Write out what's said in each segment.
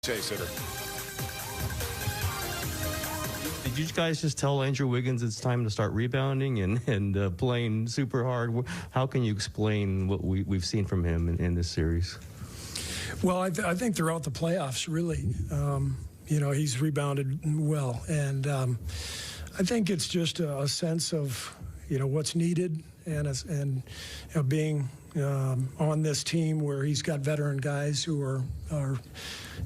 Chase hitter. Did you guys just tell Andrew Wiggins it's time to start rebounding and playing super hard? How can you explain what we've seen from him in this series? Well, I think throughout the playoffs, really, he's rebounded well. And I think it's just a sense of, what's needed and being on this team where he's got veteran guys who are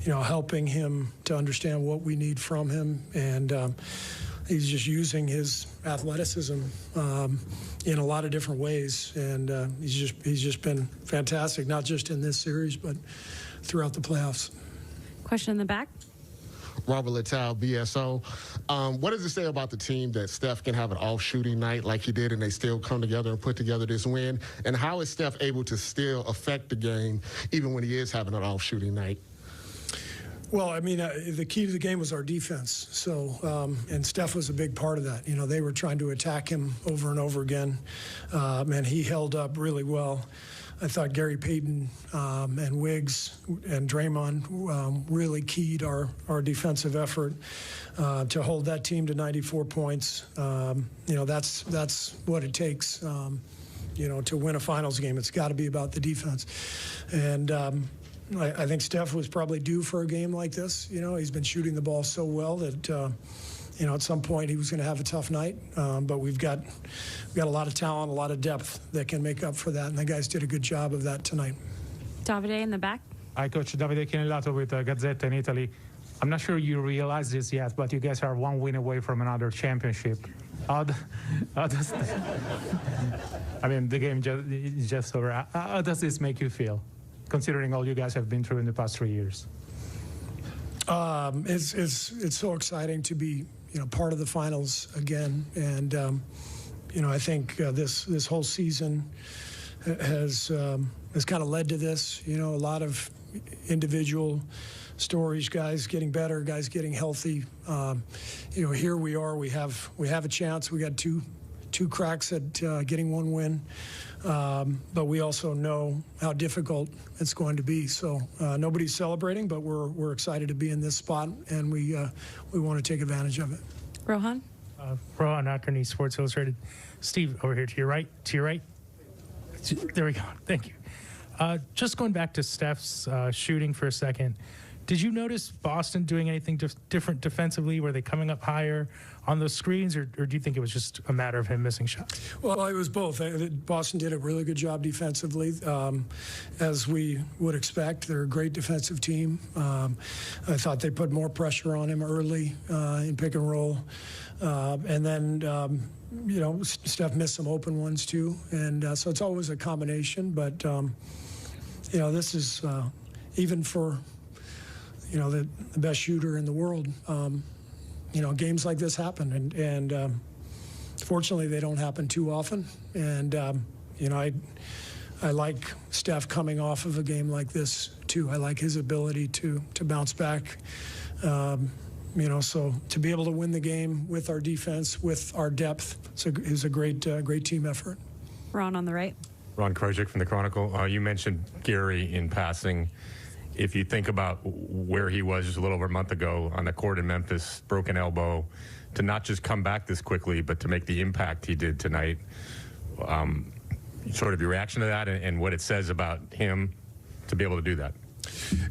helping him to understand what we need from him. And he's just using his athleticism in a lot of different ways. And he's just been fantastic, not just in this series, but throughout the playoffs. Question in the back. Robert Littell, BSO. What does it say about the team that Steph can have an off shooting night like he did and they still come together and put together this win? And how is Steph able to still affect the game even when he is having an off shooting night? Well, I mean, the key to the game was our defense. So, and Steph was a big part of that. They were trying to attack him over and over again, and he held up really well. I thought Gary Payton and Wiggs and Draymond really keyed our defensive effort to hold that team to 94 points. That's what it takes, to win a finals game. It's got to be about the defense. And I think Steph was probably due for a game like this. He's been shooting the ball so well that, at some point he was going to have a tough night. But we've got a lot of talent, a lot of depth that can make up for that. And the guys did a good job of that tonight. Davide in the back. Hi, Coach. Davide Chinellato with Gazzetta in Italy. I'm not sure you realize this yet, but you guys are one win away from another championship. I mean, the game is just over. How does this make you feel, considering all you guys have been through in the past 3 years? It's so exciting to be part of the finals again, and I think this whole season has kind of led to this. A lot of individual stories, guys getting better, guys getting healthy. Here we are. We have a chance. We got two cracks at getting one win. But we also know how difficult it's going to be. So nobody's celebrating, but we're excited to be in this spot, and we want to take advantage of it. Rohan? Rohan Ackerny, Sports Illustrated. Steve, over here to your right. There we go. Thank you. Just going back to Steph's shooting for a second. Did you notice Boston doing anything different defensively? Were they coming up higher on those screens, or do you think it was just a matter of him missing shots? Well, it was both. Boston did a really good job defensively, as we would expect. They're a great defensive team. I thought they put more pressure on him early in pick and roll. And then, Steph missed some open ones too. And so it's always a combination. But, this is even for the best shooter in the world. Games like this happen, and fortunately they don't happen too often. And I like Steph coming off of a game like this too. I like his ability to bounce back. So to be able to win the game with our defense, with our depth, is a great team effort. Ron on the right. Ron Krojcik from the Chronicle. You mentioned Gary in passing. If you think about where he was just a little over a month ago on the court in Memphis, broken elbow, to not just come back this quickly, but to make the impact he did tonight, sort of your reaction to that and what it says about him to be able to do that.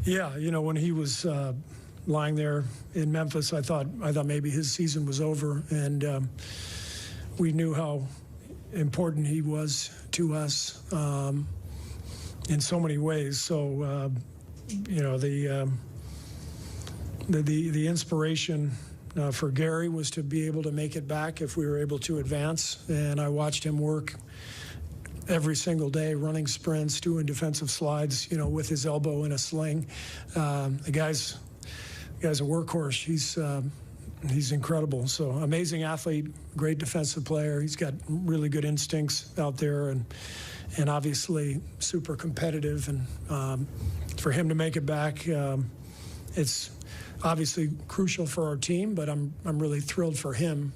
Yeah, when he was lying there in Memphis, I thought maybe his season was over, and we knew how important he was to us in so many ways. So. The inspiration for Gary was to be able to make it back if we were able to advance. And I watched him work every single day, running sprints, doing defensive slides, with his elbow in a sling. The guy's a workhorse. He's incredible. So amazing athlete, great defensive player. He's got really good instincts out there, and obviously super competitive. And for him to make it back, it's obviously crucial for our team, but I'm really thrilled for him,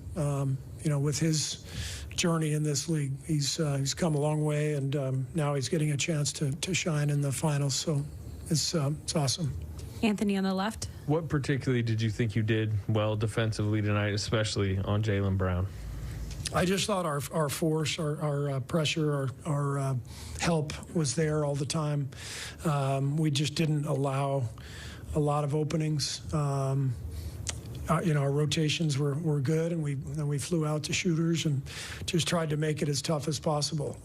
with his journey in this league. He's come a long way, and now he's getting a chance to shine in the finals. So it's awesome. Anthony on the left. What particularly did you think you did well defensively tonight, especially on Jaylen Brown? I just thought our force, our pressure, our help was there all the time. We just didn't allow a lot of openings. Our rotations were good, and we flew out to shooters and just tried to make it as tough as possible.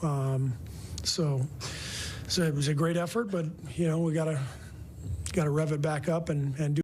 So it was a great effort, but we got to rev it back up and do